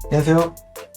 안녕하세요.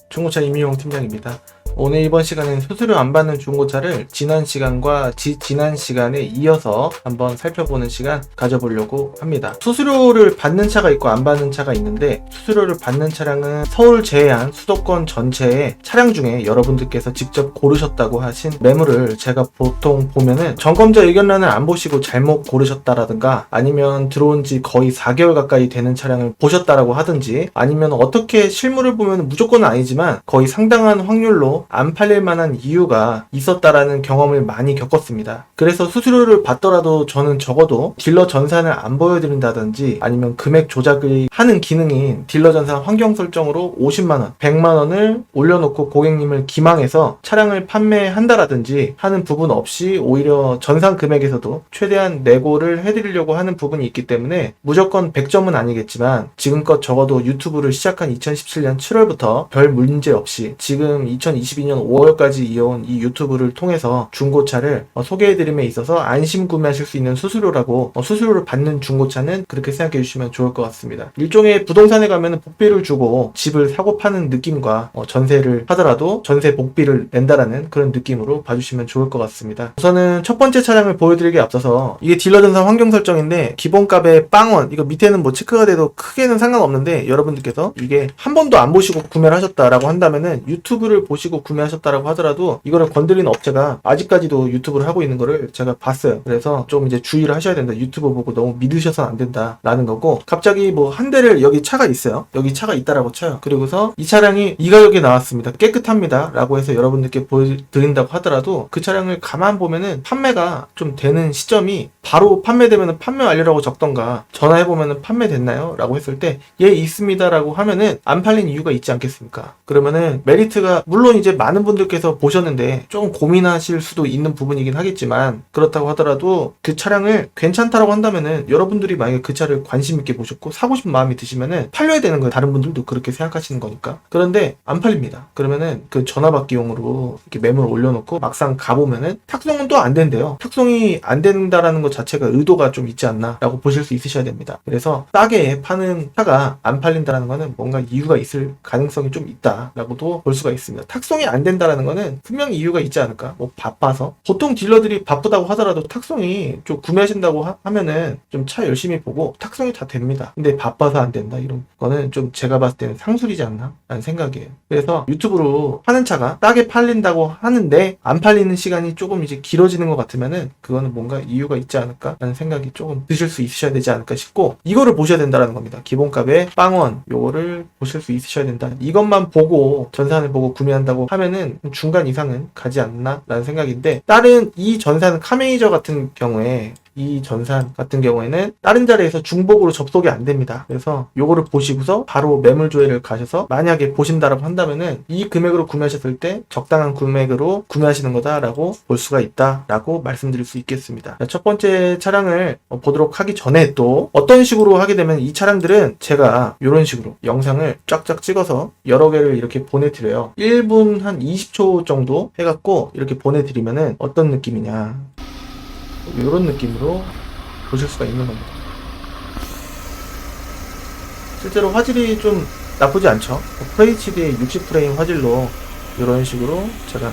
중고차 임유용 팀장입니다. 오늘 이번 시간은 수수료 안 받는 중고차를 지난 시간과 지난 시간에 이어서 한번 살펴보는 시간 가져보려고 합니다. 수수료를 받는 차가 있고 안 받는 차가 있는데, 수수료를 받는 차량은 서울 제외한 수도권 전체의 차량 중에 여러분들께서 직접 고르셨다고 하신 매물을 제가 보통 보면은 점검자 의견란을 안 보시고 잘못 고르셨다라든가, 아니면 들어온 지 거의 4개월 가까이 되는 차량을 보셨다라고 하든지, 아니면 어떻게 실물을 보면 무조건은 아니지만 거의 상당한 확률로 안 팔릴 만한 이유가 있었다라는 경험을 많이 겪었습니다. 그래서 수수료를 받더라도 저는 적어도 딜러 전산을 안 보여드린다든지, 아니면 금액 조작을 하는 기능인 딜러 전산 환경 설정으로 50만원, 100만원을 올려놓고 고객님을 기망해서 차량을 판매한다라든지 하는 부분 없이 오히려 전산 금액에서도 최대한 내고를 해드리려고 하는 부분이 있기 때문에, 무조건 100점은 아니겠지만 지금껏 적어도 유튜브를 시작한 2017년 7월부터 별 문제 없이 지금 2022년 5월까지 이어온 이 유튜브를 통해서 중고차를 소개해드림에 있어서 안심 구매하실 수 있는 수수료라고, 수수료를 받는 중고차는 그렇게 생각해 주시면 좋을 것 같습니다. 일종의 부동산에 가면 복비를 주고 집을 사고 파는 느낌과, 전세를 하더라도 전세 복비를 낸다라는 그런 느낌으로 봐주시면 좋을 것 같습니다. 우선은 첫 번째 차량을 보여드리기에 앞서서, 이게 딜러 전산 환경 설정인데 기본값에 빵원, 이거 밑에는 뭐 체크가 돼도 크게는 상관없는데, 여러분들께서 이게 한 번도 안 보시고 구매를 하셨다라고 한다면은, 유튜브를 보시고 구매하셨다라고 하더라도 이거를 건드리는 업체가 아직까지도 유튜브를 하고 있는 거를 제가 봤어요. 그래서 좀 이제 주의를 하셔야 된다. 유튜브 보고 너무 믿으셔서는 안 된다라는 거고, 갑자기 뭐 한 대를, 여기 차가 있어요. 여기 차가 있다라고 쳐요. 그리고서 이 차량이 이 가격에 나왔습니다. 깨끗합니다. 라고 해서 여러분들께 보여드린다고 하더라도, 그 차량을 가만 보면은 판매가 좀 되는 시점이 바로 판매되면은 판매 완료라고 적던가, 전화해보면은 판매됐나요? 라고 했을 때 예 있습니다 라고 하면은 안 팔린 이유가 있지 않겠습니까? 그러면은 메리트가, 물론 이제 많은 분들께서 보셨는데 조금 고민하실 수도 있는 부분이긴 하겠지만, 그렇다고 하더라도 그 차량을 괜찮다라고 한다면은, 여러분들이 만약에 그 차를 관심 있게 보셨고 사고 싶은 마음이 드시면은 팔려야 되는 거예요. 다른 분들도 그렇게 생각하시는 거니까. 그런데 안 팔립니다. 그러면은 그 전화받기용으로 이렇게 매물을 올려놓고 막상 가보면은 탁송은 또 안 된대요. 탁송이 안 된다라는 것 자체가 의도가 좀 있지 않나 라고 보실 수 있으셔야 됩니다. 그래서 싸게 파는 차가 안 팔린다라는 거는 뭔가 이유가 있을 가능성이 좀 있다라고도 볼 수가 있습니다. 탁송이 안 된다라는 거는 분명히 이유가 있지 않을까? 뭐 바빠서? 보통 딜러들이 바쁘다고 하더라도 탁송이 좀 구매하신다고 하면은 좀 차 열심히 보고 탁송이 다 됩니다. 근데 바빠서 안 된다, 이런 거는 좀 제가 봤을 때는 상술이지 않나? 라는 생각이에요. 그래서 유튜브로 파는 차가 싸게 팔린다고 하는데 안 팔리는 시간이 조금 이제 길어지는 것 같으면은, 그거는 뭔가 이유가 있지 않을까? 라는 생각이 조금 드실 수 있으셔야 되지 않을까 싶고, 이거를 보셔야 된다는 겁니다. 기본값에 빵원, 요거를 보실 수 있으셔야 된다. 이것만 보고 전산을 보고 구매한다고 하면은 중간 이상은 가지 않나? 라는 생각인데, 다른 이 전산 카메이저 같은 경우에, 이 전산 같은 경우에는 다른 자리에서 중복으로 접속이 안 됩니다. 그래서 요거를 보시고서 바로 매물 조회를 가셔서 만약에 보신다라고 한다면은, 이 금액으로 구매하셨을 때 적당한 금액으로 구매하시는 거다라고 볼 수가 있다라고 말씀드릴 수 있겠습니다. 첫 번째 차량을 보도록 하기 전에, 또 어떤 식으로 하게 되면, 이 차량들은 제가 이런 식으로 영상을 쫙쫙 찍어서 여러 개를 이렇게 보내드려요. 1분 한 20초 정도 해갖고 이렇게 보내드리면은 어떤 느낌이냐, 이런 느낌으로 보실 수가 있는 겁니다. 실제로 화질이 좀 나쁘지 않죠. FHD 60프레임 화질로 이런 식으로 제가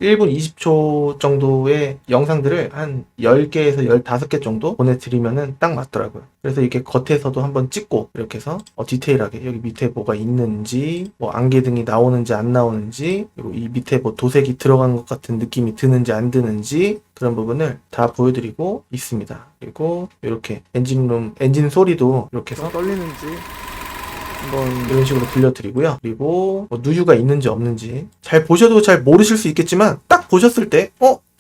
1분 20초 정도의 영상들을 한 10개에서 15개 정도 보내드리면은 딱 맞더라고요. 그래서 이렇게 겉에서도 한번 찍고, 이렇게 해서 디테일하게 여기 밑에 뭐가 있는지, 뭐 안개등이 나오는지 안 나오는지, 그리고 이 밑에 뭐 도색이 들어간 것 같은 느낌이 드는지 안 드는지, 그런 부분을 다 보여드리고 있습니다. 그리고 이렇게 엔진 소리도 이렇게 해서 떨리는지 한번 이런 식으로 들려드리고요. 그리고 뭐 누유가 있는지 없는지 잘 보셔도 잘 모르실 수 있겠지만, 딱 보셨을 때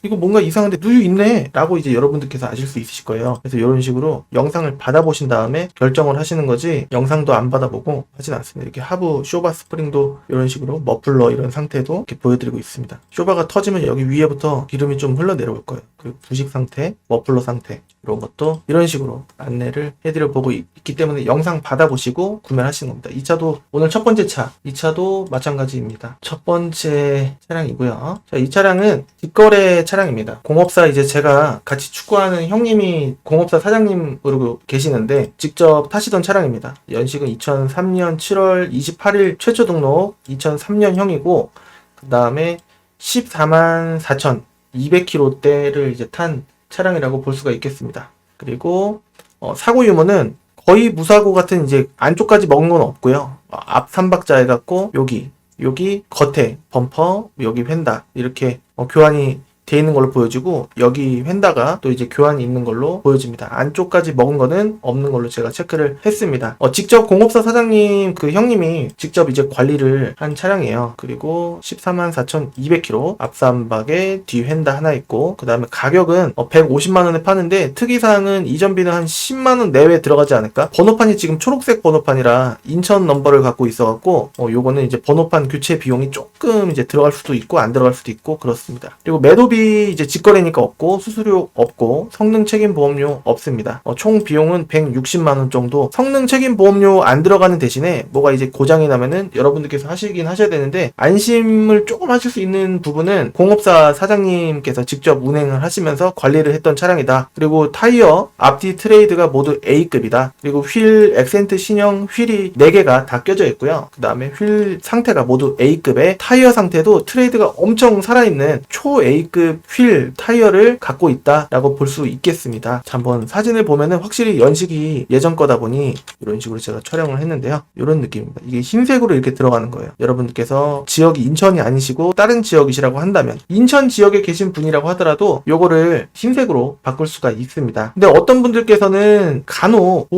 이거 뭔가 이상한데 누유 있네 라고 이제 여러분들께서 아실 수 있으실 거예요. 그래서 이런 식으로 영상을 받아보신 다음에 결정을 하시는 거지, 영상도 안 받아보고 하진 않습니다. 이렇게 하부 쇼바 스프링도 이런 식으로 머플러 이런 상태도 이렇게 보여드리고 있습니다. 쇼바가 터지면 여기 위에부터 기름이 좀 흘러내려올 거예요. 그 부식 상태, 머플러 상태, 이런 것도 이런 식으로 안내를 해드려 보고 있기 때문에 영상 받아보시고 구매를 하시는 겁니다. 이 차도 오늘 첫 번째 차, 이 차도 마찬가지입니다. 첫 번째 차량이고요. 자, 이 차량은 뒷거래 차량입니다. 공업사 이제 제가 같이 축구하는 형님이 공업사 사장님으로 계시는데 직접 타시던 차량입니다. 연식은 2003년 7월 28일 최초 등록 2003년형이고 그 다음에 14만 4,200km대를 이제 탄 차량이라고 볼 수가 있겠습니다. 그리고 사고 유무는 거의 무사고 같은 이제 안쪽까지 먹은 건 없고요. 앞 3박자 해갖고 여기 겉에 범퍼, 여기 휀다 이렇게 교환이 돼 있는 걸로 보여지고 여기 휀다가 또 이제 교환이 있는 걸로 보여집니다. 안쪽까지 먹은 거는 없는 걸로 제가 체크를 했습니다. 직접 공업사 사장님 그 형님이 직접 이제 관리를 한 차량이에요. 그리고 14만 4,200km 앞삼박에 뒤 휀다 하나 있고 그 다음에 가격은 150만원에 파는데 특이사항은 이전비는 한 10만원 내외 들어가지 않을까? 번호판이 지금 초록색 번호판이라 인천 넘버를 갖고 있어갖고 요거는 이제 번호판 교체 비용이 조금 이제 들어갈 수도 있고 안 들어갈 수도 있고 그렇습니다. 그리고 매도비 이제 직거래니까 없고 수수료 없고 성능 책임 보험료 없습니다. 총 비용은 160만원 정도. 성능 책임 보험료 안 들어가는 대신에 뭐가 이제 고장이 나면은 여러분들께서 하시긴 하셔야 되는데 안심을 조금 하실 수 있는 부분은 공업사 사장님께서 직접 운행을 하시면서 관리를 했던 차량이다. 그리고 타이어 앞뒤 트레이드가 모두 A급이다. 그리고 휠 액센트 신형 휠이 4개가 다 껴져 있고요. 그 다음에 휠 상태가 모두 A급에 타이어 상태도 트레이드가 엄청 살아있는 초 A급 휠 타이어를 갖고 있다라고 볼 수 있겠습니다. 자, 한번 사진을 보면은 확실히 연식이 예전 거다 보니 이런 식으로 제가 촬영을 했는데요. 이런 느낌입니다. 이게 흰색으로 이렇게 들어가는 거예요. 여러분들께서 지역이 인천이 아니시고 다른 지역이시라고 한다면 인천 지역에 계신 분이라고 하더라도 요거를 흰색으로 바꿀 수가 있습니다. 근데 어떤 분들께서는 간혹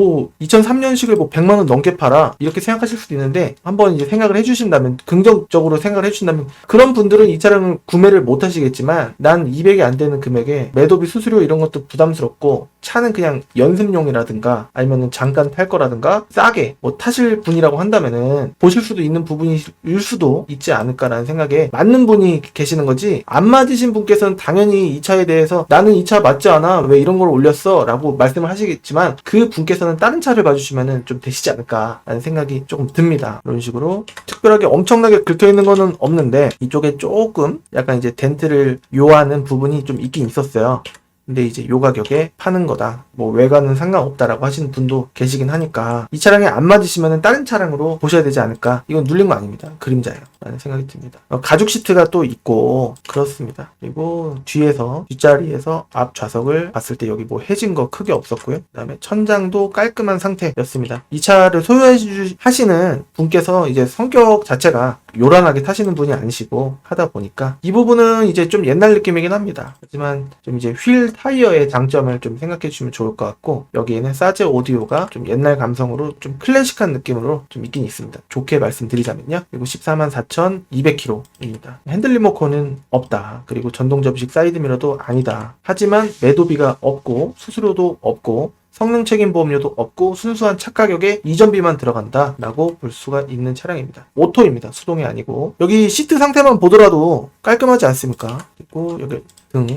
2003년식을 100만원 넘게 팔아 이렇게 생각하실 수도 있는데 한번 이제 생각을 해주신다면 긍정적으로 생각을 해주신다면 그런 분들은 이 차량을 구매를 못 하시겠지만 난 200이 안 되는 금액에 매도비 수수료 이런 것도 부담스럽고 차는 그냥 연습용이라든가 아니면은 잠깐 탈 거라든가 싸게 타실 분이라고 한다면은 보실 수도 있는 부분일 수도 있지 않을까라는 생각에 맞는 분이 계시는 거지 안 맞으신 분께서는 당연히 이 차에 대해서 나는 이 차 맞지 않아 왜 이런 걸 올렸어 라고 말씀을 하시겠지만 그 분께서는 다른 차를 봐주시면은 좀 되시지 않을까라는 생각이 조금 듭니다. 이런 식으로 특별하게 엄청나게 긁혀 있는 거는 없는데 이쪽에 조금 약간 이제 덴트를 요하는 부분이 좀 있긴 있었어요. 근데 이제 요 가격에 파는 거다. 외관은 상관없다라고 하시는 분도 계시긴 하니까 이 차량에 안 맞으시면 다른 차량으로 보셔야 되지 않을까. 이건 눌린 거 아닙니다. 그림자예요. 라는 생각이 듭니다. 가죽 시트가 또 있고 그렇습니다. 그리고 뒷자리에서 앞 좌석을 봤을 때 여기 해진 거 크게 없었고요. 그 다음에 천장도 깔끔한 상태였습니다. 이 차를 소유하시는 분께서 이제 성격 자체가 요란하게 타시는 분이 아니시고 하다 보니까 이 부분은 이제 좀 옛날 느낌이긴 합니다. 하지만 좀 이제 휠 타이어의 장점을 좀 생각해 주시면 좋을 것 같고 여기에는 사제 오디오가 좀 옛날 감성으로 좀 클래식한 느낌으로 좀 있긴 있습니다. 좋게 말씀드리자면요. 그리고 14만 4,200km입니다. 핸들 리모컨은 없다. 그리고 전동 접이식 사이드미러도 아니다. 하지만 매도비가 없고 수수료도 없고 성능 책임 보험료도 없고 순수한 차 가격에 이전비만 들어간다 라고 볼 수가 있는 차량입니다. 오토입니다. 수동이 아니고 여기 시트 상태만 보더라도 깔끔하지 않습니까? 그리고 여기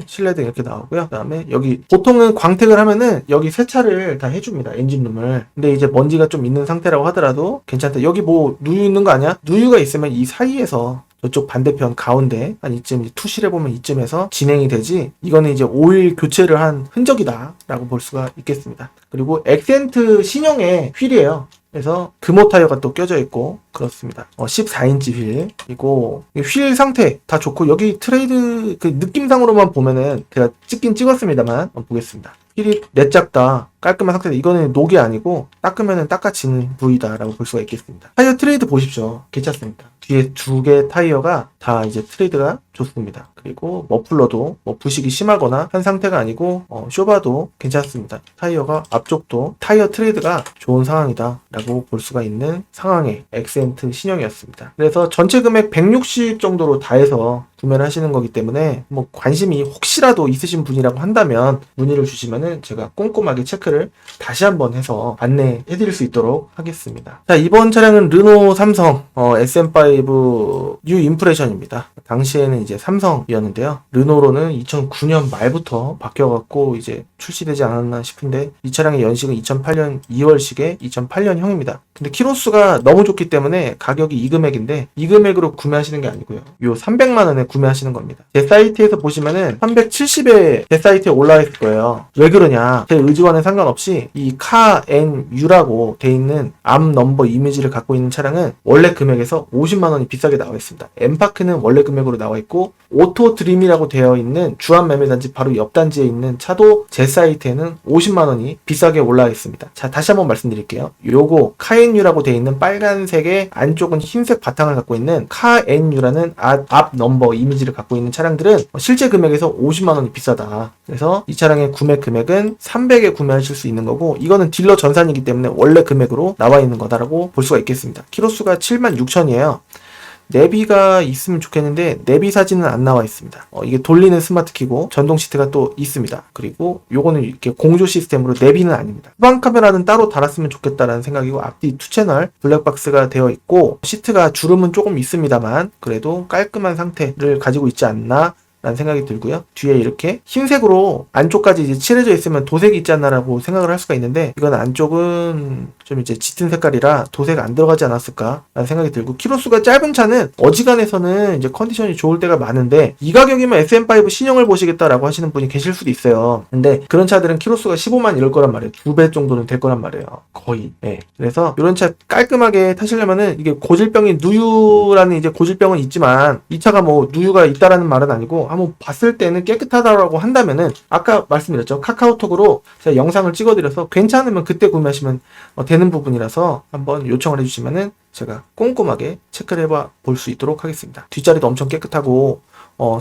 실내등 이렇게 나오고요. 그 다음에 여기 보통은 광택을 하면은 여기 세차를 다 해줍니다. 엔진룸을. 근데 이제 먼지가 좀 있는 상태라고 하더라도 괜찮다. 여기 누유 있는 거 아니야? 누유가 있으면 이 사이에서 저쪽 반대편 가운데 한 이쯤 투실해보면 이쯤에서 진행이 되지 이거는 이제 오일 교체를 한 흔적이다 라고 볼 수가 있겠습니다. 그리고 액센트 신형의 휠이에요. 그래서 금호 타이어가 또 껴져 있고 그렇습니다. 14인치 휠. 그리고 휠 상태 다 좋고 여기 트레이드 그 느낌상으로만 보면은 제가 찍긴 찍었습니다만 한번 보겠습니다. 휠이 내짝 다 깔끔한 상태다. 이거는 녹이 아니고 닦으면 닦아지는 부위다라고 볼 수가 있겠습니다. 타이어 트레이드 보십시오. 괜찮습니다. 뒤에 2개 타이어가 다 이제 트레이드가 좋습니다. 그리고 머플러도 부식이 심하거나 한 상태가 아니고 쇼바도 괜찮습니다. 타이어가 앞쪽도 타이어 트레이드가 좋은 상황이다 라고 볼 수가 있는 상황의 액센트 신형이었습니다. 그래서 전체 금액 160 정도로 다 해서 구매를 하시는 거기 때문에 관심이 혹시라도 있으신 분이라고 한다면 문의를 주시면은 제가 꼼꼼하게 체크를 체크를 다시 한번 해서 안내해 드릴 수 있도록 하겠습니다. 자, 이번 차량은 르노 삼성 SM5 뉴 임프레션입니다. 당시에는 이제 삼성이었는데요. 르노로는 2009년 말부터 바뀌어갖고 이제 출시되지 않았나 싶은데 이 차량의 연식은 2008년 2월식의 2008년형입니다. 근데 키로수가 너무 좋기 때문에 가격이 이 금액인데 이 금액으로 구매하시는 게 아니고요. 요 300만원에 구매하시는 겁니다. 제 사이트에서 보시면은 370에 제 사이트에 올라와 있을 거예요. 왜 그러냐? 제 의지와는 상관없이 이 카NU라고 돼 있는 암 넘버 이미지를 갖고 있는 차량은 원래 금액에서 50만원이 비싸게 나와 있습니다. 엠파크는 원래 금액으로 나와 있고 오토 드림이라고 되어 있는 주한 매매단지 바로 옆 단지에 있는 차도 제 사이트에는 50만원이 비싸게 올라와 있습니다. 자, 다시 한번 말씀드릴게요. 요거 카NU라고 되어 있는 빨간색의 안쪽은 흰색 바탕을 갖고 있는 카NU라는 앞 넘버 이미지를 갖고 있는 차량들은 실제 금액에서 50만원이 비싸다. 그래서 이 차량의 구매 금액은 300에 구매하실 수 있는 거고 이거는 딜러 전산이기 때문에 원래 금액으로 나와 있는 거다라고 볼 수가 있겠습니다. 키로수가 76,000이에요. 내비가 있으면 좋겠는데 내비 사진은 안 나와 있습니다. 이게 돌리는 스마트 키고 전동 시트가 또 있습니다. 그리고 요거는 이렇게 공조 시스템으로 내비는 아닙니다. 후방 카메라는 따로 달았으면 좋겠다라는 생각이고 앞뒤 2채널 블랙박스가 되어 있고 시트가 주름은 조금 있습니다만 그래도 깔끔한 상태를 가지고 있지 않나 라는 생각이 들고요. 뒤에 이렇게 흰색으로 안쪽까지 이제 칠해져 있으면 도색이 있지 않나라고 생각을 할 수가 있는데 이건 안쪽은 좀 이제 짙은 색깔이라 도색 안 들어가지 않았을까 라는 생각이 들고 키로수가 짧은 차는 어지간해서는 이제 컨디션이 좋을 때가 많은데 이 가격이면 SM5 신형을 보시겠다라고 하시는 분이 계실 수도 있어요. 근데 그런 차들은 키로수가 15만 이럴 거란 말이에요. 2배 정도는 될 거란 말이에요. 거의. 네. 그래서 이런 차 깔끔하게 타시려면은 이게 고질병인 누유라는 이제 고질병은 있지만 이 차가 뭐 누유가 있다라는 말은 아니고 한번 봤을 때는 깨끗하다라고 한다면은 아까 말씀드렸죠. 카카오톡으로 제가 영상을 찍어드려서 괜찮으면 그때 구매하시면 되는 부분이라서 한번 요청을 해주시면은 제가 꼼꼼하게 체크를 해봐 볼 수 있도록 하겠습니다. 뒷자리도 엄청 깨끗하고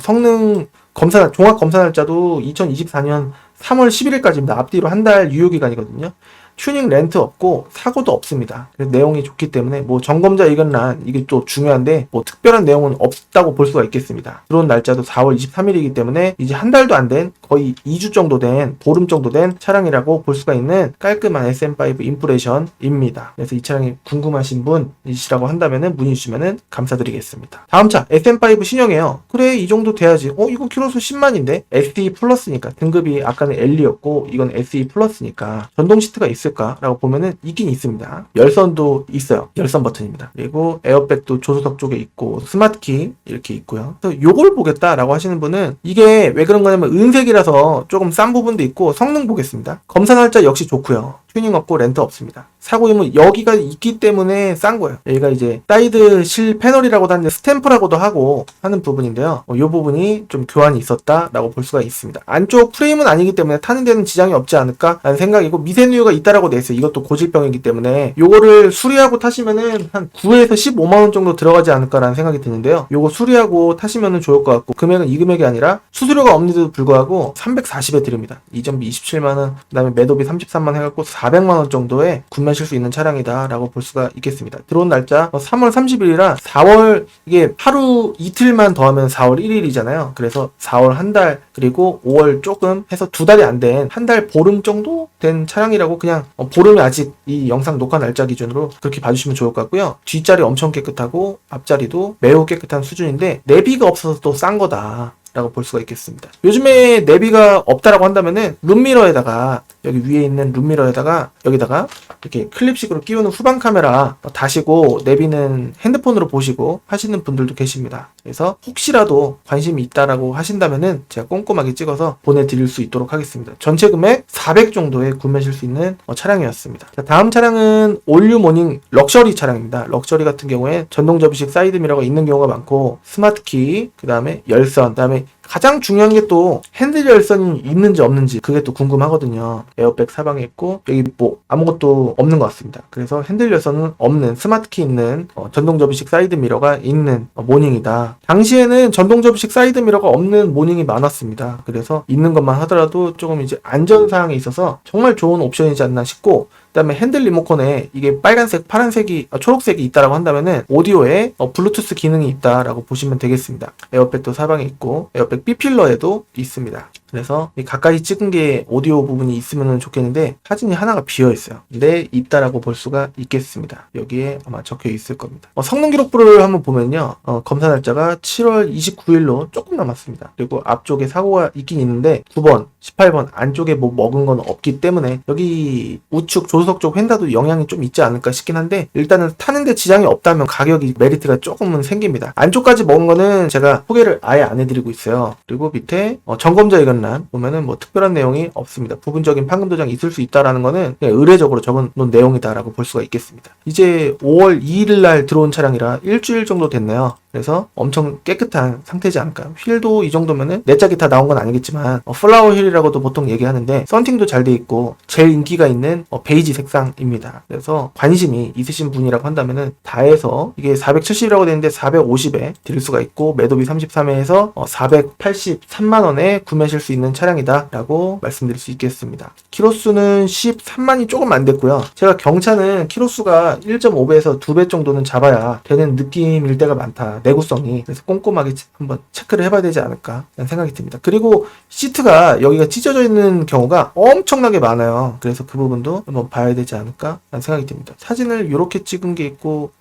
성능 검사 종합 검사 날짜도 2024년 3월 11일까지입니다. 앞뒤로 한 달 유효기간이거든요. 튜닝 렌트 없고 사고도 없습니다. 내용이 좋기 때문에 뭐 점검자 의견란 이게 또 중요한데 뭐 특별한 내용은 없다고 볼 수가 있겠습니다. 들어온 날짜도 4월 23일이기 때문에 이제 한 달도 안 된 거의 2주 정도 된 보름 정도 된 차량이라고 볼 수가 있는 깔끔한 SM5 임프레션입니다. 그래서 이 차량이 궁금하신 분이시라고 한다면은 문의 주시면은 감사드리겠습니다. 다음 차 SM5 신형이에요. 그래 이 정도 돼야지. 이거 키로수 10만인데 SE 플러스니까 등급이 아까는 L이었고 이건 SE 플러스니까 전동 시트가 있을 라고 보면은 있긴 있습니다. 열선도 있어요. 열선 버튼입니다. 그리고 에어백도 조수석 쪽에 있고 스마트키 이렇게 있고요. 그래서 요걸 보겠다라고 하시는 분은 이게 왜 그런 거냐면 은색이라서 조금 싼 부분도 있고 성능 보겠습니다. 검사 날짜 역시 좋고요. 튜닝 없고 렌트 없습니다. 사고임은 여기가 있기 때문에 싼 거예요. 여기가 이제 사이드 실 패널이라고도 하는데 스탬프라고도 하고 하는 부분인데요. 이 부분이 좀 교환이 있었다라고 볼 수가 있습니다. 안쪽 프레임은 아니기 때문에 타는 데는 지장이 없지 않을까라는 생각이고 미세누유가 있다라고 돼 있어요. 이것도 고질병이기 때문에 요거를 수리하고 타시면은 한 9에서 15만원 정도 들어가지 않을까라는 생각이 드는데요. 요거 수리하고 타시면은 좋을 것 같고 금액은 이 금액이 아니라 수수료가 없는데도 불구하고 340에 드립니다. 이전비 27만원 그 다음에 매도비 33만원 해갖고 400만원 정도에 구매하실 수 있는 차량이다 라고 볼 수가 있겠습니다. 들어온 날짜 3월 30일이라 4월 이게 하루 이틀만 더하면 4월 1일이잖아요. 그래서 4월 한 달 그리고 5월 조금 해서 2달이 안 된 한 달 보름 정도 된 차량이라고 그냥 보름이 아직 이 영상 녹화 날짜 기준으로 그렇게 봐주시면 좋을 것 같고요. 뒷자리 엄청 깨끗하고 앞자리도 매우 깨끗한 수준인데 내비가 없어서 또 싼 거다 라고 볼 수가 있겠습니다. 요즘에 내비가 없다라고 한다면은 룸미러에다가 여기 위에 있는 룸미러에다가 여기다가 이렇게 클립식으로 끼우는 후방 카메라 다시고 내비는 핸드폰으로 보시고 하시는 분들도 계십니다. 그래서 혹시라도 관심이 있다라고 하신다면은 제가 꼼꼼하게 찍어서 보내드릴 수 있도록 하겠습니다. 전체 금액 400 정도에 구매하실 수 있는 차량이었습니다. 자, 다음 차량은 올류 모닝 럭셔리 차량입니다. 럭셔리 같은 경우에 전동 접이식 사이드 미러가 있는 경우가 많고 스마트키, 그 다음에 열선, 그 다음에 가장 중요한 게 또 핸들 열선이 있는지 없는지 그게 또 궁금하거든요. 에어백 사방에 있고 여기 뭐 아무것도 없는 것 같습니다. 그래서 핸들 열선은 없는 스마트키 있는 전동 접이식 사이드 미러가 있는 모닝이다. 당시에는 전동 접이식 사이드 미러가 없는 모닝이 많았습니다. 그래서 있는 것만 하더라도 조금 이제 안전사항에 있어서 정말 좋은 옵션이지 않나 싶고 그 다음에 핸들 리모컨에 이게 빨간색, 파란색이, 초록색이 있다라고 한다면은 오디오에 블루투스 기능이 있다라고 보시면 되겠습니다. 에어백도 사방에 있고 에어백 B필러에도 있습니다. 그래서 이 가까이 찍은 게 오디오 부분이 있으면 좋겠는데 사진이 하나가 비어 있어요. 근데 있다라고 볼 수가 있겠습니다. 여기에 아마 적혀 있을 겁니다. 성능 기록부를 한번 보면요. 검사 날짜가 7월 29일로 조금 남았습니다. 그리고 앞쪽에 사고가 있긴 있는데 9번, 18번 안쪽에 뭐 먹은 건 없기 때문에 여기 우측 조수석 쪽 휀다도 영향이 좀 있지 않을까 싶긴 한데 일단은 타는데 지장이 없다면 가격이 메리트가 조금은 생깁니다. 안쪽까지 먹은 거는 제가 소개를 아예 안 해드리고 있어요. 그리고 밑에 점검자 의견란 보면은 뭐 특별한 내용이 없습니다. 부분적인 판금 도장이 있을 수 있다라는 거는 그냥 의례적으로 적어놓은 내용이다라고 볼 수가 있겠습니다. 이제 5월 2일 날 들어온 차량이라 일주일 정도 됐네요. 그래서 엄청 깨끗한 상태지 않을까요? 휠도 이 정도면은 내 짝이 다 나온 건 아니겠지만 플라워 휠이라고도 보통 얘기하는데 썬팅도 잘 돼 있고 제일 인기가 있는 베이지 색상입니다. 그래서 관심이 있으신 분이라고 한다면은 다해서 이게 470이라고 되는데 450에 드릴 수가 있고 매도비 33회에서 483만원에 구매하실 수 있는 차량이다 라고 말씀드릴 수 있겠습니다. 키로수는 13만이 조금 안 됐고요. 제가 경차는 키로수가 1.5배에서 2배 정도는 잡아야 되는 느낌일 때가 많다. 내구성이. 그래서 꼼꼼하게 한번 체크를 해봐야 되지 않을까 라는 생각이 듭니다. 그리고 시트가 여기가 찢어져 있는 경우가 엄청나게 많아요. 그래서 그 부분도 한번 봐야 되지 않을까 라는 생각이 듭니다. 사진을 이렇게 찍은 게 있고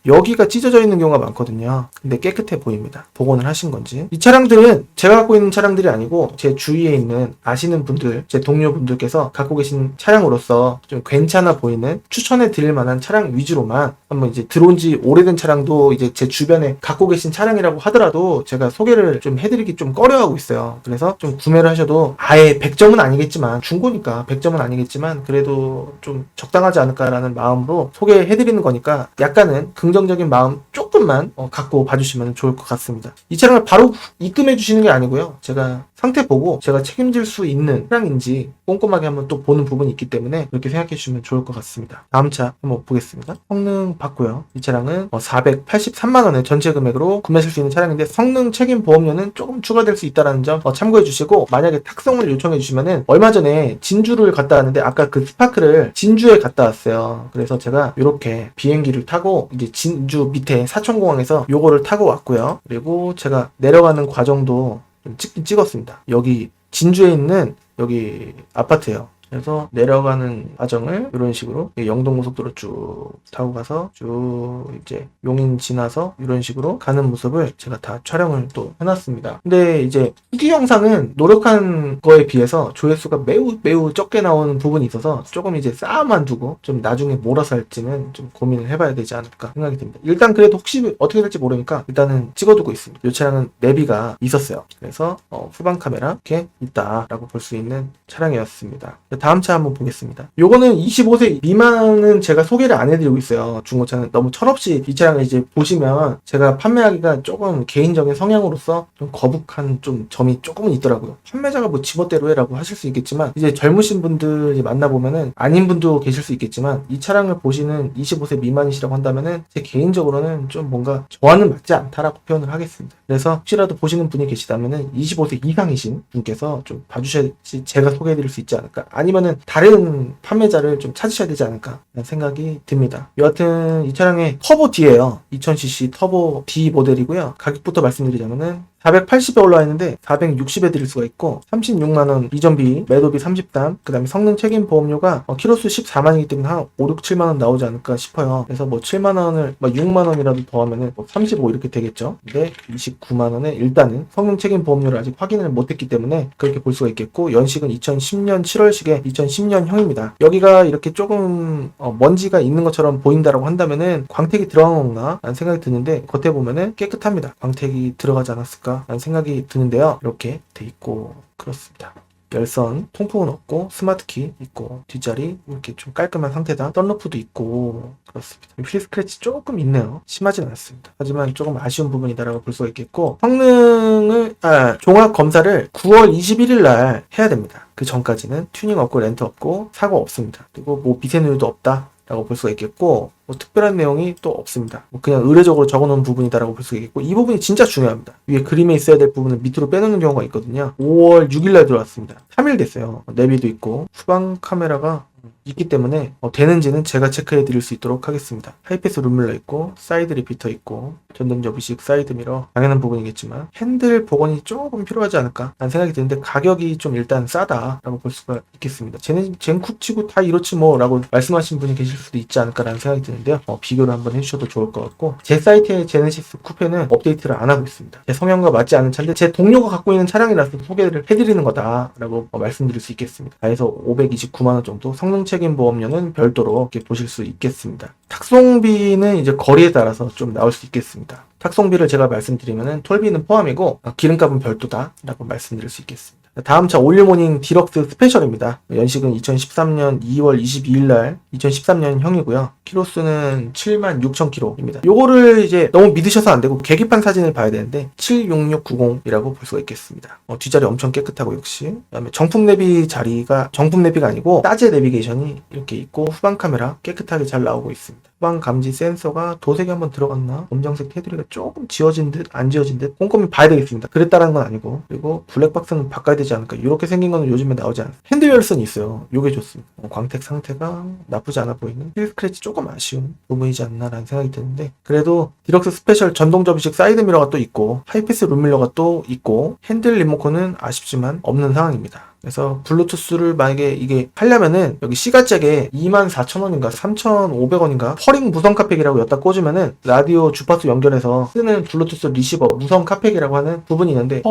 여기가 찢어져 있는 경우가 많거든요. 근데 깨끗해 보입니다. 복원을 하신 건지. 이 차량들은 제가 갖고 있는 차량들이 아니고 제 주위에 있는 아시는 분들, 제 동료분들께서 갖고 계신 차량으로서 좀 괜찮아 보이는 추천해 드릴 만한 차량 위주로만 한번 이제 들어온 지 오래된 차량도 이제 제 주변에 갖고 계신 차량이라고 하더라도 제가 소개를 좀 해드리기 좀 꺼려하고 있어요. 그래서 좀 구매를 하셔도 아예 100점은 아니겠지만 중고니까 100점은 아니겠지만 그래도 좀 적당하지 않을까라는 마음으로 소개해드리는 거니까 약간은 긍정적인 마음 조금만 갖고 봐주시면 좋을 것 같습니다. 이 차량을 바로 입금해 주시는 게 아니고요. 제가 상태 보고 제가 책임질 수 있는 차량인지 꼼꼼하게 한번 또 보는 부분이 있기 때문에 그렇게 생각해 주시면 좋을 것 같습니다. 다음 차 한번 보겠습니다. 성능 봤고요. 이 차량은 483만원의 전체 금액으로 구매하실 수 있는 차량인데 성능 책임 보험료는 조금 추가될 수 있다는 점 참고해 주시고 만약에 탁송을 요청해 주시면은 얼마 전에 진주를 갔다 왔는데 아까 그 스파크를 진주에 갔다 왔어요. 그래서 제가 이렇게 비행기를 타고 이제 진주 밑에 사천공항에서 요거를 타고 왔고요. 그리고 제가 내려가는 과정도 좀 찍긴 찍었습니다. 여기 진주에 있는 여기 아파트예요. 그래서 내려가는 과정을 이런 식으로 영동고속도로 쭉 타고 가서 쭉 이제 용인 지나서 이런 식으로 가는 모습을 제가 다 촬영을 또 해놨습니다. 근데 이제 후기 영상은 노력한 거에 비해서 조회수가 매우 적게 나오는 부분이 있어서 조금 이제 쌓아만 두고 좀 나중에 몰아서 할지는 좀 고민을 해봐야 되지 않을까 생각이 듭니다. 일단 그래도 혹시 어떻게 될지 모르니까 일단은 찍어두고 있습니다. 이 차량은 내비가 있었어요. 그래서 후방 카메라 이렇게 있다라고 볼 수 있는 차량이었습니다. 다음 차 한번 보겠습니다. 요거는 25세 미만은 제가 소개를 안 해드리고 있어요. 중고차는 너무 철없이 이 차량을 이제 보시면 제가 판매하기가 조금 개인적인 성향으로서 좀 거북한 좀 점이 조금은 있더라고요. 판매자가 뭐 지멋대로 해라고 하실 수 있겠지만 이제 젊으신 분들 만나보면은 아닌 분도 계실 수 있겠지만 이 차량을 보시는 25세 미만이시라고 한다면은 제 개인적으로는 좀 뭔가 저와는 맞지 않다라고 표현을 하겠습니다. 그래서 혹시라도 보시는 분이 계시다면은 25세 이상이신 분께서 좀 봐주셔야지 제가 소개해드릴 수 있지 않을까. 아니면은 다른 판매자를 좀 찾으셔야 되지 않을까 라는 생각이 듭니다. 여하튼 이 차량의 터보 D예요. 2000cc 터보 D 모델이고요. 가격부터 말씀드리자면은 480에 올라와 있는데 460에 드릴 수가 있고 36만원 이전비 매도비 30단 그 다음에 성능 책임 보험료가 키로수 14만이기 때문에 한 5, 6, 7만원 나오지 않을까 싶어요. 그래서 뭐 7만원을 6만원이라도 더하면은 35 이렇게 되겠죠. 근데 29만원에 일단은 성능 책임 보험료를 아직 확인을 못했기 때문에 그렇게 볼 수가 있겠고 연식은 2010년 7월식에 2010년형입니다. 여기가 이렇게 조금 먼지가 있는 것처럼 보인다라고 한다면은 광택이 들어간 건가 라는 생각이 드는데 겉에 보면은 깨끗합니다. 광택이 들어가지 않았을까 라는 생각이 드는데요. 이렇게 돼 있고 그렇습니다. 열선 통풍은 없고 스마트키 있고 뒷자리 이렇게 좀 깔끔한 상태다. 썬루프도 있고 그렇습니다. 휠 스크래치 조금 있네요. 심하진 않습니다. 하지만 조금 아쉬운 부분이다라고 볼 수가 있겠고 성능을 종합 검사를 9월 21일 날 해야 됩니다. 그 전까지는 튜닝 없고 렌트 없고 사고 없습니다. 그리고 뭐 미세누유도 없다 라고 볼 수가 있겠고 뭐 특별한 내용이 또 없습니다. 뭐 그냥 의례적으로 적어놓은 부분이다라고 볼 수가 있겠고 이 부분이 진짜 중요합니다. 위에 그림에 있어야 될 부분을 밑으로 빼놓는 경우가 있거든요. 5월 6일 날 들어왔습니다. 3일 됐어요. 내비도 있고 후방 카메라가 있기 때문에 되는지는 제가 체크해 드릴 수 있도록 하겠습니다. 하이패스 룸밀러 있고 사이드 리피터 있고 전동 접이식 사이드 미러 당연한 부분이겠지만 핸들 복원이 조금 필요하지 않을까 라는 생각이 드는데 가격이 좀 일단 싸다라고 볼 수가 있겠습니다. 쟤는 젠쿠 치고 다 이렇지 뭐 라고 말씀하신 분이 계실 수도 있지 않을까 라는 생각이 드는데요. 비교를 한번 해주셔도 좋을 것 같고 제 사이트의 제네시스 쿠페는 업데이트를 안 하고 있습니다. 제 성향과 맞지 않은 차인데 제 동료가 갖고 있는 차량이라서 소개를 해드리는 거다라고 말씀드릴 수 있겠습니다. 그래서 529만원 정도, 성능 책임 보험료는 별도로 이렇게 보실 수 있겠습니다. 탁송비는 이제 거리에 따라서 좀 나올 수 있겠습니다. 탁송비를 제가 말씀드리면은 톨비는 포함이고 기름값은 별도다라고 말씀드릴 수 있겠습니다. 다음 차 올류모닝 디럭스 스페셜입니다. 연식은 2013년 2월 22일 날 2013년형이고요. 키로수는 76,000km입니다. 요거를 이제 너무 믿으셔서 안 되고 계기판 사진을 봐야 되는데 76690이라고 볼 수가 있겠습니다. 뒷자리 엄청 깨끗하고 역시. 그다음에 정품 내비 자리가 정품 내비가 아니고 따제 내비게이션이 이렇게 있고 후방 카메라 깨끗하게 잘 나오고 있습니다. 후방 감지 센서가 도색이 한번 들어갔나? 검정색 테두리가 조금 지워진 듯 안 지워진 듯 꼼꼼히 봐야 되겠습니다. 그랬다라는 건 아니고. 그리고 블랙박스는 바꿔야 되지 않을까. 이렇게 생긴 거는 요즘에 나오지 않아요. 핸들 열선이 있어요. 요게 좋습니다. 광택 상태가 나쁘지 않아 보이는 힐 스크래치 조금 아쉬운 부분이지 않나라는 생각이 드는데 그래도 디럭스 스페셜 전동 접이식 사이드 미러가 또 있고 하이패스 룸밀러가 또 있고 핸들 리모컨은 아쉽지만 없는 상황입니다. 그래서 블루투스를 만약에 이게 하려면은 여기 C가잭에 24,000원인가 3,500원인가 퍼링 무선 카팩이라고 여기다 꽂으면은 라디오 주파수 연결해서 쓰는 블루투스 리시버 무선 카팩이라고 하는 부분이 있는데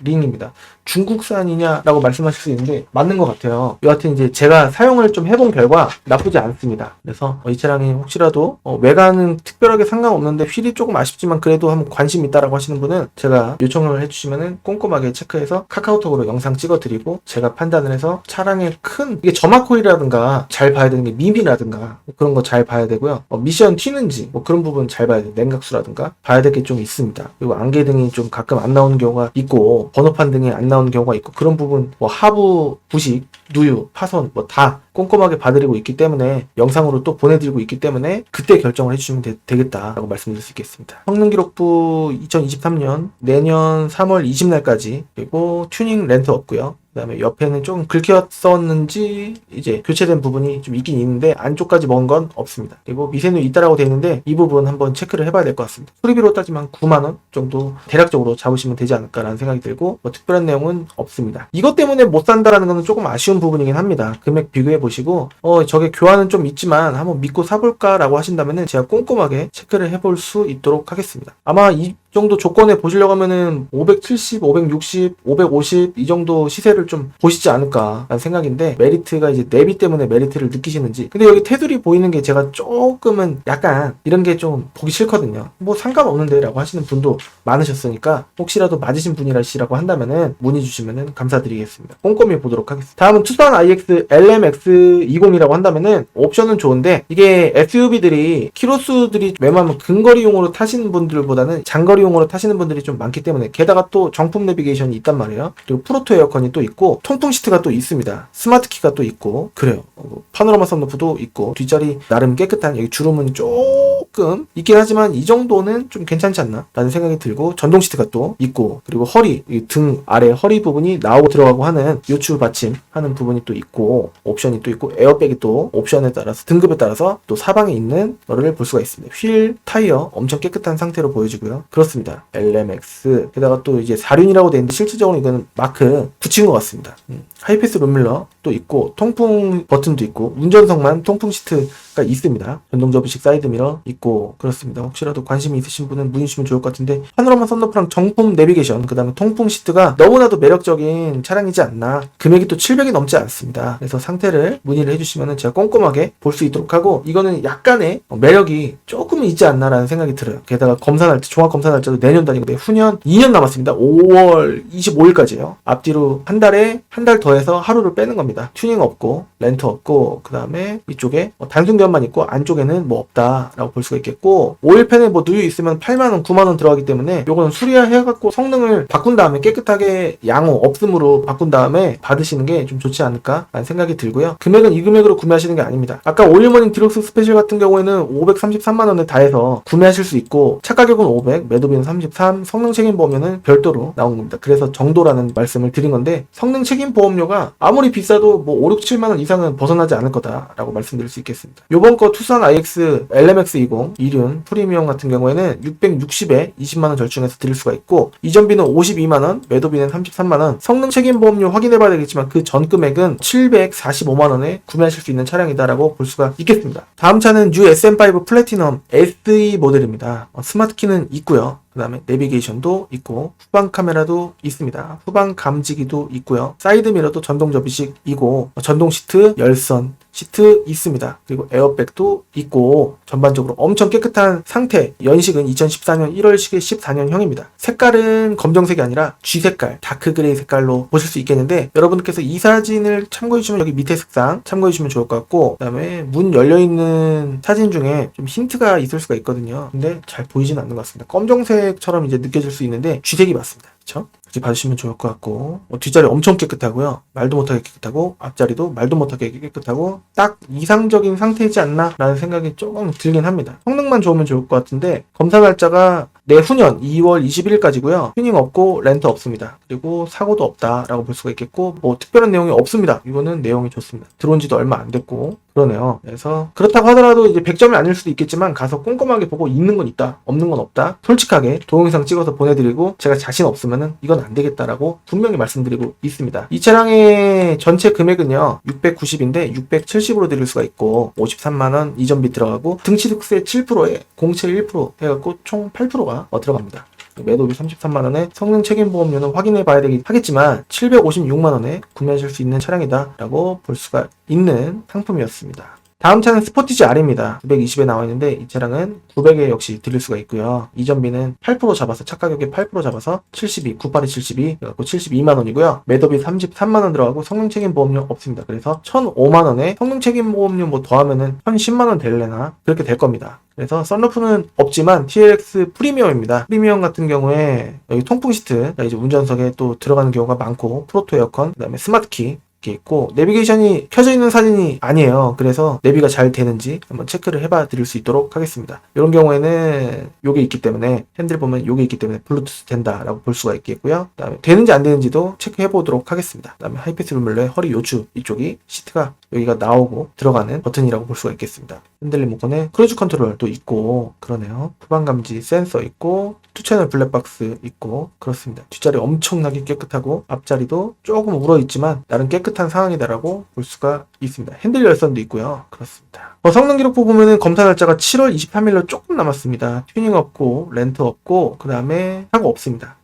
링입니다. 중국산이냐라고 말씀하실 수 있는데 맞는 것 같아요. 여하튼 이제 제가 사용을 좀 해본 결과 나쁘지 않습니다. 그래서 이 차량이 혹시라도 외관은 특별하게 상관없는데 휠이 조금 아쉽지만 그래도 한번 관심 있다라고 하시는 분은 제가 요청을 해주시면은 꼼꼼하게 체크해서 카카오톡으로 영상 찍어드리고 제가 판단을 해서 차량의 큰 이게 점화 코일이라든가 잘 봐야 되는 게 미미라든가 그런 거 잘 봐야 되고요. 미션 튀는지 그런 부분 잘 봐야 돼요. 냉각수라든가 봐야 될 게 좀 있습니다. 그리고 안개등이 좀 가끔 안 나오는 경우가 있고 번호판 등이 안 나오는 경우가 있고 그런 부분 하부 부식, 누유, 파손 다 꼼꼼하게 봐드리고 있기 때문에 영상으로 또 보내드리고 있기 때문에 그때 결정을 해주시면 되겠다라고 말씀드릴 수 있겠습니다. 성능기록부 2023년 내년 3월 20날까지 그리고 튜닝 렌트 없고요. 그 다음에 옆에는 조금 긁혔었는지 이제 교체된 부분이 좀 있긴 있는데 안쪽까지 먹은 건 없습니다. 그리고 미세누 있다라고 되어 있는데 이 부분 한번 체크를 해봐야 될 것 같습니다. 수리비로 따지면 9만원 정도 대략적으로 잡으시면 되지 않을까라는 생각이 들고 특별한 내용은 없습니다. 이것 때문에 못 산다라는 건 조금 아쉬운 부분이긴 합니다. 금액 비교해 보시고 저게 교환은 좀 있지만 한번 믿고 사볼까라고 하신다면은 제가 꼼꼼하게 체크를 해볼 수 있도록 하겠습니다. 아마 이 정도 조건에 보시려고 하면은 570, 560, 550 이 정도 시세를 좀 보시지 않을까 라는 생각인데 메리트가 이제 내비 때문에 메리트를 느끼시는지 근데 여기 테두리 보이는 게 제가 조금은 약간 이런 게 좀 보기 싫거든요. 상관없는데 라고 하시는 분도 많으셨으니까 혹시라도 맞으신 분이라시라고 한다면은 문의 주시면은 감사드리겠습니다. 꼼꼼히 보도록 하겠습니다. 다음은 투싼 IX LMX20이라고 한다면은 옵션은 좋은데 이게 SUV들이 키로수들이 웬만하면 근거리용으로 타시는 분들보다는 장거리용으로 타시는 분들이 좀 많기 때문에 게다가 또 정품 내비게이션이 있단 말이에요. 그리고 프로토 에어컨이 또 있고 통풍 시트가 또 있습니다. 스마트 키가 또 있고 그래요. 파노라마 선루프도 있고 뒷자리 나름 깨끗한 여기 주름은 조금 있긴 하지만 이 정도는 좀 괜찮지 않나 라는 생각이 들고 전동 시트가 또 있고 그리고 허리 등 아래 허리 부분이 나오고 들어가고 하는 요추 받침 하는 부분이 또 있고 옵션이 또 있고 에어백이 또 옵션에 따라서 등급에 따라서 또 사방에 있는 거를 볼 수가 있습니다. 휠 타이어 엄청 깨끗한 상태로 보여지고요. 그렇습니다. LMX 게다가 또 이제 4륜이라고 되어 있는데 실질적으로 이거는 마크 붙인 것 같습니다. 하이패스 룸밀러 또 있고 통풍 버튼도 있고 운전석만 통풍 시트가 있습니다. 전동 접이식 사이드 미러 있고 그렇습니다. 혹시라도 관심이 있으신 분은 문의 주시면 좋을 것 같은데 파노라마 선루프랑 정품 내비게이션 그 다음에 통풍 시트가 너무나도 매력적인 차량이지 않나. 금액이 또 700이 넘지 않습니다. 그래서 상태를 문의를 해주시면 제가 꼼꼼하게 볼 수 있도록 하고 이거는 약간의 매력이 조금은 있지 않나라는 생각이 들어요. 게다가 검사 날짜 종합 검사 날짜도 내년 달인데 후년 2년 남았습니다. 5월 25일까지요. 앞뒤로 한 달 더해서 하루를 빼는 겁니다. 튜닝 없고 렌트 없고 그 다음에 이쪽에 단순견만 있고 안쪽에는 없다라고 볼 수가 있겠고 오일팬에 누유 있으면 8만원 9만원 들어가기 때문에 요거는 수리해갖고 성능을 바꾼 다음에 깨끗하게 양호 없음으로 바꾼 다음에 받으시는 게 좀 좋지 않을까 라는 생각이 들고요. 금액은 이 금액으로 구매하시는 게 아닙니다. 아까 올리모닝 디럭스 스페셜 같은 경우에는 533만원에 다 해서 구매하실 수 있고 차 가격은 500 매도 매도비는 33, 성능 책임 보험료는 별도로 나온 겁니다. 그래서 정도라는 말씀을 드린 건데 성능 책임 보험료가 아무리 비싸도 뭐 5, 6, 7만 원 이상은 벗어나지 않을 거다라고 말씀드릴 수 있겠습니다. 요번 거 투싼 IX LMX20 이륜 프리미엄 같은 경우에는 660에 20만 원 절충해서 드릴 수가 있고 이전비는 52만 원, 매도비는 33만 원. 성능 책임 보험료 확인해 봐야 되겠지만 그 전 금액은 745만 원에 구매하실 수 있는 차량이다라고 볼 수가 있겠습니다. 다음 차는 뉴 SM5 플래티넘 SE 모델입니다. 스마트 키는 있고요. 그 다음에 내비게이션도 있고 후방 카메라도 있습니다. 후방 감지기도 있고요. 사이드 미러도 전동 접이식이고 전동 시트, 열선 시트 있습니다. 그리고 에어백도 있고 전반적으로 엄청 깨끗한 상태. 연식은 2014년 1월식의 14년형입니다. 색깔은 검정색이 아니라 G색깔, 다크 그레이 색깔로 보실 수 있겠는데 여러분들께서 이 사진을 참고해주시면 여기 밑에 색상 참고해주시면 좋을 것 같고 그 다음에 문 열려있는 사진 중에 좀 힌트가 있을 수가 있거든요. 근데 잘 보이진 않는 것 같습니다. 검정색처럼 이제 느껴질 수 있는데 G색이 맞습니다. 그쵸? 이렇게 봐주시면 좋을 것 같고 뒷자리 엄청 깨끗하고요. 말도 못하게 깨끗하고 앞자리도 말도 못하게 깨끗하고 딱 이상적인 상태이지 않나 라는 생각이 조금 들긴 합니다. 성능만 좋으면 좋을 것 같은데 검사 날짜가 내후년 2월 21일까지고요. 튜닝 없고 렌트 없습니다. 그리고 사고도 없다라고 볼 수가 있겠고 뭐 특별한 내용이 없습니다. 이거는 내용이 좋습니다. 들어온 지도 얼마 안 됐고 그러네요. 그래서 그렇다고 하더라도 이제 100점이 아닐 수도 있겠지만 가서 꼼꼼하게 보고 있는 건 있다, 없는 건 없다. 솔직하게 동영상 찍어서 보내드리고 제가 자신 없으면은 이건 안 되겠다라고 분명히 말씀드리고 있습니다. 이 차량의 전체 금액은요 690인데 670으로 드릴 수가 있고 53만 원 이전비 들어가고 등취득세 7%에 공채 1% 해갖고 총 8%가 들어갑니다. 매도비 33만원에 성능 책임 보험료는 확인해 봐야 되긴 하겠지만 756만원에 구매하실 수 있는 차량이다 라고 볼 수가 있는 상품이었습니다. 다음 차는 스포티지 R입니다. 920에 나와 있는데 이 차량은 900에 역시 드릴 수가 있고요. 이전비는 8% 잡아서 차 가격에 8% 잡아서 72, 98이 72, 그래갖고 72만원이고요. 매도비 33만원 들어가고 성능 책임 보험료 없습니다. 그래서 1005만원에 성능 책임 보험료 뭐 더하면은 1010만원 될래나 그렇게 될 겁니다. 그래서 썬루프는 없지만 TLX 프리미엄입니다. 프리미엄 같은 경우에 여기 통풍 시트, 이제 운전석에 또 들어가는 경우가 많고 프로토 에어컨, 그 다음에 스마트키 이렇게 있고 내비게이션이 켜져 있는 사진이 아니에요. 그래서 내비가 잘 되는지 한번 체크를 해봐 드릴 수 있도록 하겠습니다. 이런 경우에는 요게 있기 때문에 핸들 보면 요게 있기 때문에 블루투스 된다라고 볼 수가 있겠고요. 그 다음에 되는지 안 되는지도 체크해 보도록 하겠습니다. 그 다음에 하이패스 룸멜러의 허리 요추 이쪽이 시트가 여기가 나오고 들어가는 버튼이라고 볼 수가 있겠습니다. 핸들 리모컨에 크루즈 컨트롤도 있고 그러네요. 후방 감지 센서 있고 2채널 블랙박스 있고 그렇습니다. 뒷자리 엄청나게 깨끗하고 앞자리도 조금 울어있지만 나름 깨끗한 상황이다라고 볼 수가 있습니다. 핸들 열선도 있고요. 그렇습니다. 성능 기록부 보면은 검사 날짜가 7월 23일로 조금 남았습니다. 튜닝 없고 렌트 없고 그 다음에 사고 없습니다.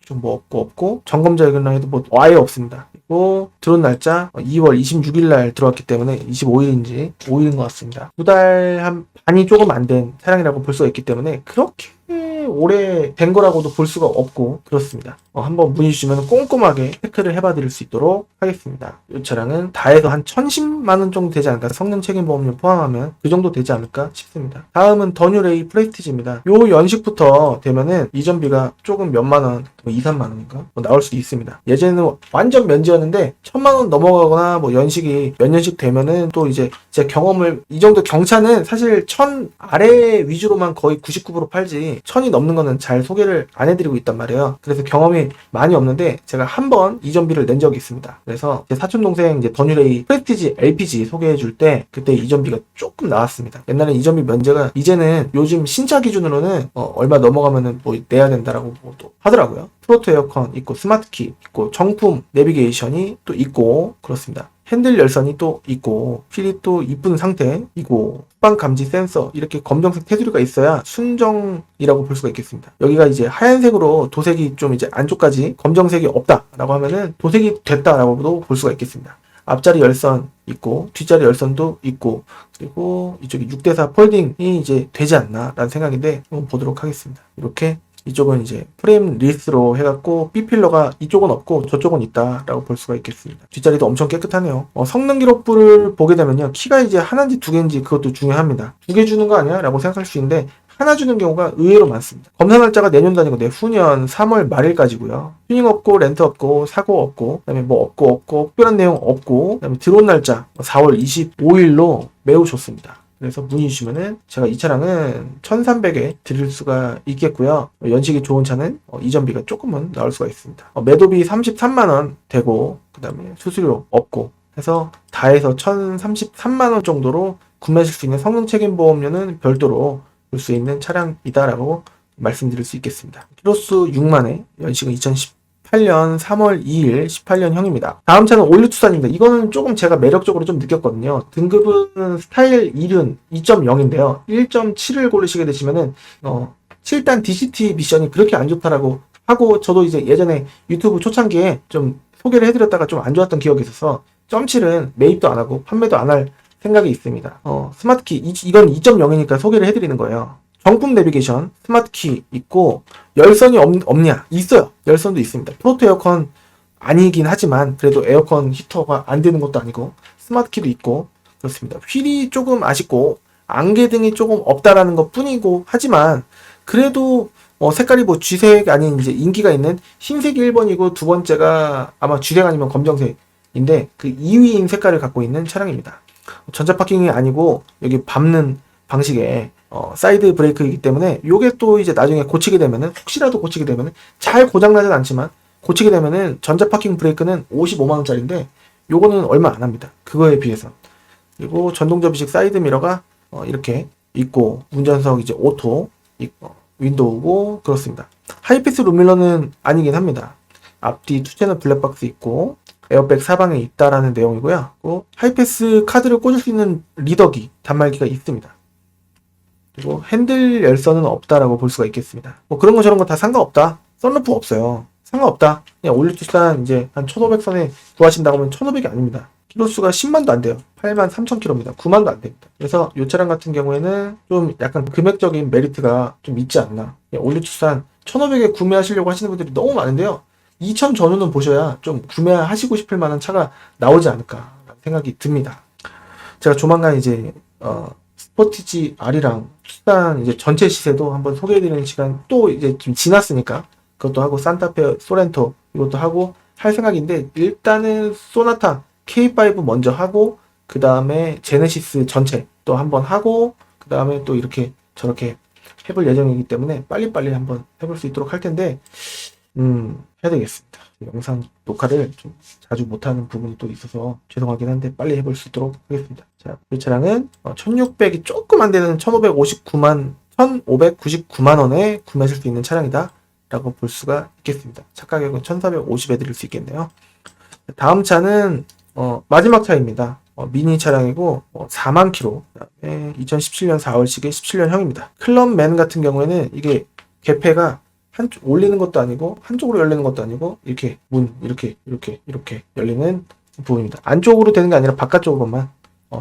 좀 뭐 없고 점검 자격이라도 뭐 아예 없습니다. 그리고 들어온 날짜 2월 26일 날 들어왔기 때문에 25일인지 5일인 것 같습니다. 2달 한 반이 조금 안 된 차량이라고 볼 수가 있기 때문에 그렇게 오래 된 거라고도 볼 수가 없고 그렇습니다. 한번 문의 주시면 꼼꼼하게 체크를 해봐 드릴 수 있도록 하겠습니다. 이 차량은 다 해서 한 1010만원 정도 되지 않을까, 성능 책임 보험료 포함하면 그 정도 되지 않을까 싶습니다. 다음은 더뉴레이 프레스티지입니다. 요 연식부터 되면은 이전비가 조금 몇만원, 2, 3만원인가 나올 수도 있습니다. 예전에는 완전 면제였는데 1000만원 넘어가거나 뭐 연식이 몇 년씩 되면은 또 이제 제 경험을 이 정도 경차는 사실 1000 아래 위주로만 거의 99% 팔지 1000이 넘는 거는 잘 소개를 안 해드리고 있단 말이에요. 그래서 경험이 많이 없는데 제가 한 번 이전비를 낸 적이 있습니다. 그래서 제 사촌 동생 이제 더뉴레이 프레스티지 LPG 소개해 줄 때 그때 이전비가 조금 나왔습니다. 옛날에 이전비 면제가 이제는 요즘 신차 기준으로는 얼마 넘어가면은 뭐 내야 된다라고 뭐 또 하더라고요. 프로토 에어컨 있고 스마트키 있고 정품 내비게이션이 또 있고 그렇습니다. 핸들 열선이 또 있고 휠이 또 이쁜 상태이고 후방 감지 센서 이렇게 검정색 테두리가 있어야 순정이라고 볼 수가 있겠습니다. 여기가 이제 하얀색으로 도색이 좀 이제 안쪽까지 검정색이 없다라고 하면은 도색이 됐다라고도 볼 수가 있겠습니다. 앞자리 열선 있고 뒷자리 열선도 있고 그리고 이쪽이 6대4 폴딩이 이제 되지 않나 라는 생각인데 한번 보도록 하겠습니다. 이렇게 이쪽은 이제 프레임 리스로 해갖고 B필러가 이쪽은 없고 저쪽은 있다라고 볼 수가 있겠습니다. 뒷자리도 엄청 깨끗하네요. 성능 기록부를 보게 되면요. 키가 이제 하나인지 두 개인지 그것도 중요합니다. 두 개 주는 거 아니야? 라고 생각할 수 있는데 하나 주는 경우가 의외로 많습니다. 검사 날짜가 내년도 아니고 내후년 3월 말일까지고요. 튜닝 없고 렌트 없고 사고 없고 그다음에 뭐 없고 특별한 내용 없고 그다음에 들어온 날짜 4월 25일로 매우 좋습니다. 그래서 문의 주시면은 제가 이 차량은 1300에 드릴 수가 있겠고요. 연식이 좋은 차는 이전비가 조금은 나올 수가 있습니다. 매도비 33만원 되고, 그 다음에 수수료 없고 해서 다 해서 1033만원 정도로 구매하실 수 있는 성능 책임 보험료는 별도로 볼 수 있는 차량이다라고 말씀드릴 수 있겠습니다. 키로수 6만에 연식은 2018년 3월 2일 18년형입니다. 다음 차는 올류 투싼입니다. 이거는 조금 제가 매력적으로 좀 느꼈거든요. 등급은 스타일 1은 2.0인데요. 1.7을 고르시게 되시면은 7단 DCT 미션이 그렇게 안 좋다라고 하고, 저도 이제 예전에 유튜브 초창기에 좀 소개를 해드렸다가 좀 안 좋았던 기억이 있어서 0.7은 매입도 안 하고 판매도 안 할 생각이 있습니다. 스마트키 이건 2.0이니까 소개를 해드리는 거예요. 정품 내비게이션 스마트키 있고, 열선이 없냐? 있어요. 열선도 있습니다. 프로토 에어컨 아니긴 하지만 그래도 에어컨 히터가 안 되는 것도 아니고 스마트키도 있고 그렇습니다. 휠이 조금 아쉽고 안개등이 조금 없다라는 것 뿐이고, 하지만 그래도 색깔이 뭐 쥐색 아닌 이제 인기가 있는 흰색이 1번이고 두 번째가 아마 쥐색 아니면 검정색인데 그 2위인 색깔을 갖고 있는 차량입니다. 전자 파킹이 아니고 여기 밟는 방식의 사이드 브레이크이기 때문에 요게 또 이제 나중에 고치게 되면은, 혹시라도 고치게 되면은, 잘 고장나진 않지만 고치게 되면은 전자 파킹 브레이크는 55만원짜리인데 요거는 얼마 안 합니다. 그거에 비해서. 그리고 전동 접이식 사이드 미러가 이렇게 있고, 운전석 이제 오토 있고, 윈도우고 그렇습니다. 하이패스 룸밀러는 아니긴 합니다. 앞뒤 2채널 블랙박스 있고 에어백 사방에 있다라는 내용이고요. 그리고 하이패스 카드를 꽂을 수 있는 리더기 단말기가 있습니다. 그리고 핸들 열선은 없다라고 볼 수가 있겠습니다. 뭐 그런 거 저런 거 다 상관없다. 썬루프 없어요. 상관없다. 그냥 올류투싼 이제 한 1500선에 구하신다고 하면 1500이 아닙니다. 키로수가 10만도 안 돼요. 8만 3천 킬로입니다. 9만도 안 됩니다. 그래서 이 차량 같은 경우에는 좀 약간 금액적인 메리트가 좀 있지 않나. 올류투싼 1500에 구매하시려고 하시는 분들이 너무 많은데요. 2000 전후는 보셔야 좀 구매하시고 싶을 만한 차가 나오지 않을까 생각이 듭니다. 제가 조만간 이제 스포티지 R이랑 투싼 이제 전체 시세도 한번 소개해드리는 시간 또 이제 좀 지났으니까 그것도 하고, 산타페 소렌토 이것도 하고 할 생각인데, 일단은 소나타 K5 먼저 하고 그 다음에 제네시스 전체 또 한번 하고 그 다음에 또 이렇게 저렇게 해볼 예정이기 때문에 빨리빨리 한번 해볼 수 있도록 할 텐데 해야 되겠습니다. 영상 녹화를 좀 자주 못하는 부분이 또 있어서 죄송하긴 한데 빨리 해볼 수 있도록 하겠습니다. 자, 이 차량은 1600이 조금 안 되는 1599만 원에 구매하실 수 있는 차량이다 라고 볼 수가 있겠습니다. 차 가격은 1450에 드릴 수 있겠네요. 다음 차는 마지막 차입니다. 미니 차량이고 4만 킬로, 그다음에 2017년 4월식의 17년형입니다. 클럽맨 같은 경우에는 이게 개폐가 한쪽 올리는 것도 아니고 한쪽으로 열리는 것도 아니고 이렇게 문 이렇게 열리는 부분입니다. 안쪽으로 되는 게 아니라 바깥쪽으로만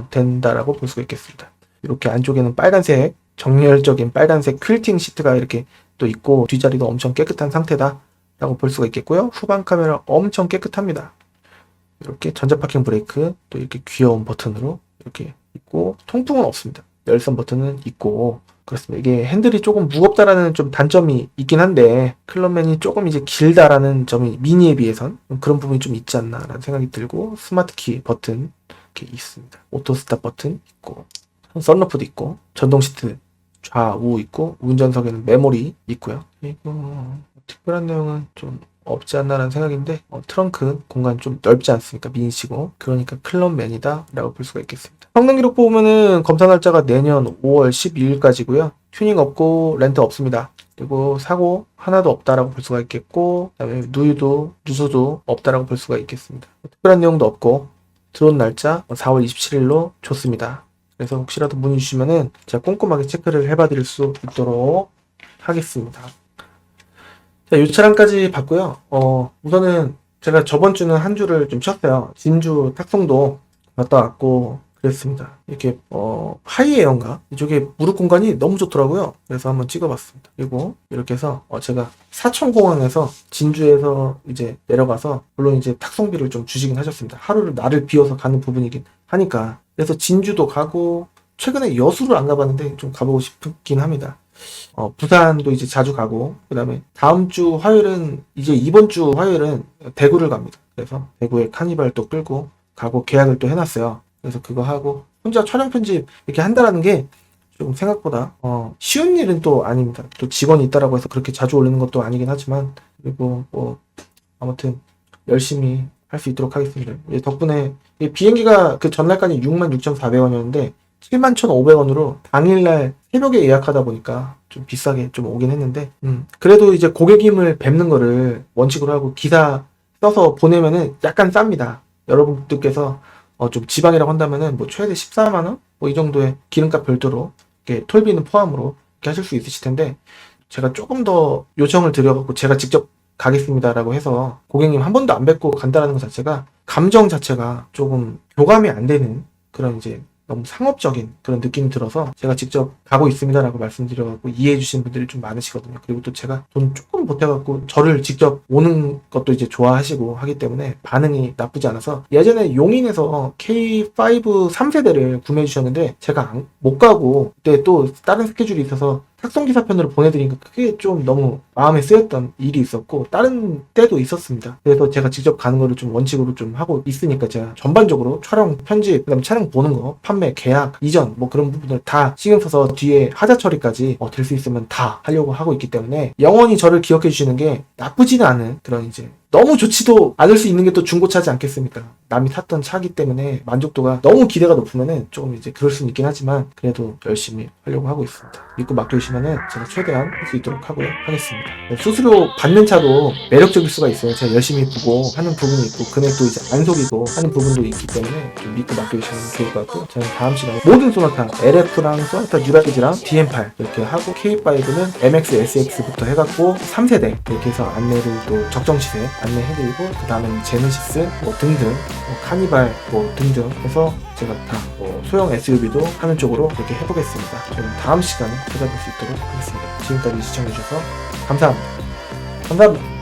된다라고 볼 수가 있겠습니다. 이렇게 안쪽에는 빨간색, 정열적인 빨간색 퀼팅 시트가 이렇게 또 있고, 뒷자리도 엄청 깨끗한 상태다 라고 볼 수가 있겠고요. 후방 카메라 엄청 깨끗합니다. 이렇게 전자 파킹 브레이크 또 이렇게 귀여운 버튼으로 이렇게 있고, 통풍은 없습니다. 열선 버튼은 있고 그렇습니다. 이게 핸들이 조금 무겁다라는 좀 단점이 있긴 한데, 클럽맨이 조금 이제 길다라는 점이 미니에 비해선 그런 부분이 좀 있지 않나라는 생각이 들고, 스마트 키 버튼 이렇게 있습니다. 오토 스탑 버튼 있고, 썬루프도 있고, 전동 시트 좌우 있고, 운전석에는 메모리 있고요. 그리고 특별한 내용은 좀 없지 않나라는 생각인데, 트렁크 공간 좀 넓지 않습니까? 미니치고. 그러니까 클럽맨이다 라고 볼 수가 있겠습니다. 성능 기록 보면은 검사 날짜가 내년 5월 12일까지고요. 튜닝 없고 렌트 없습니다. 그리고 사고 하나도 없다라고 볼 수가 있겠고, 그다음에 누수도 없다라고 볼 수가 있겠습니다. 특별한 내용도 없고, 들어온 날짜 4월 27일로 좋습니다. 그래서 혹시라도 문의 주시면은 제가 꼼꼼하게 체크를 해봐 드릴 수 있도록 하겠습니다. 자, 이 차량까지 봤고요. 우선은 제가 저번 주는 한 주를 좀 쉬었어요. 진주 탁송도 갔다 왔고 그랬습니다. 이렇게 하이에어인가? 이쪽에 무릎 공간이 너무 좋더라고요. 그래서 한번 찍어봤습니다. 그리고 이렇게 해서 제가 사천공항에서 진주에서 이제 내려가서, 물론 이제 탁송비를 좀 주시긴 하셨습니다. 하루를 나를 비워서 가는 부분이긴 하니까. 그래서 진주도 가고, 최근에 여수를 안 가봤는데 좀 가보고 싶긴 합니다. 부산도 이제 자주 가고, 그 다음에 다음 주 화요일은, 이제 이번 주 화요일은 대구를 갑니다. 그래서 대구에 카니발 또 끌고 가고 계약을 또 해놨어요. 그래서 그거 하고 혼자 촬영 편집 이렇게 한다라는 게 좀 생각보다 쉬운 일은 또 아닙니다. 또 직원이 있다라고 해서 그렇게 자주 올리는 것도 아니긴 하지만, 그리고 뭐 아무튼 열심히 할 수 있도록 하겠습니다. 덕분에 비행기가 그 전날까지 66,400원이었는데 71,500원으로 당일날 새벽에 예약하다 보니까 좀 비싸게 좀 오긴 했는데, 그래도 이제 고객님을 뵙는 거를 원칙으로 하고 기사 써서 보내면은 약간 쌉니다. 여러분들께서 좀 지방이라고 한다면은 뭐 최대 14만원? 뭐 이 정도의 기름값 별도로 이렇게 톨비는 포함으로 이렇게 하실 수 있으실 텐데, 제가 조금 더 요청을 드려갖고 제가 직접 가겠습니다라고 해서 고객님 한 번도 안 뵙고 간다라는 것 자체가 감정 자체가 조금 교감이 안 되는 그런 이제 너무 상업적인 그런 느낌이 들어서 제가 직접 가고 있습니다라고 말씀드려갖고 이해해 주시는 분들이 좀 많으시거든요. 그리고 또 제가 돈 조금 보태갖고 저를 직접 오는 것도 이제 좋아하시고 하기 때문에 반응이 나쁘지 않아서, 예전에 용인에서 K5 3세대를 구매해 주셨는데 제가 못 가고 그때 또 다른 스케줄이 있어서 탁송기사편으로 보내드리니까 그게 좀 너무 마음에 쓰였던 일이 있었고, 다른 때도 있었습니다. 그래서 제가 직접 가는 거를 좀 원칙으로 좀 하고 있으니까 제가 전반적으로 촬영, 편집, 그 다음 차량 보는 거, 판매, 계약, 이전 뭐 그런 부분을 다 신경 써서 뒤에 하자 처리까지 될 수 있으면 다 하려고 하고 있기 때문에 영원히 저를 기억해 주시는 게 나쁘지는 않은 그런 이제 너무 좋지도 않을 수 있는 게 또 중고차지 않겠습니까? 남이 탔던 차기 때문에 만족도가 너무 기대가 높으면은 조금 이제 그럴 수는 있긴 하지만 그래도 열심히 하려고 하고 있습니다. 믿고 맡겨주시면은 제가 최대한 할 수 있도록 하겠습니다. 수수료 받는 차도 매력적일 수가 있어요. 제가 열심히 보고 하는 부분이 있고 금액도 이제 안 속이고 하는 부분도 있기 때문에 좀 믿고 맡겨주시면 좋을 것 같고, 저는 다음 시간에 모든 소나타 LF랑 소나타 뉴라이즈랑 DM8 이렇게 하고 K5는 MX SX부터 해갖고 3세대 이렇게 해서 안내를 또 적정 시세 안내해드리고, 그 다음에는 제네시스 뭐 등등 카니발 뭐 등등 해서 제가 다 소형 SUV도 하는 쪽으로 이렇게 해보겠습니다. 저는 다음 시간에 찾아볼 수 있도록 하겠습니다. 지금까지 시청해주셔서 감사합니다. 감사합니다.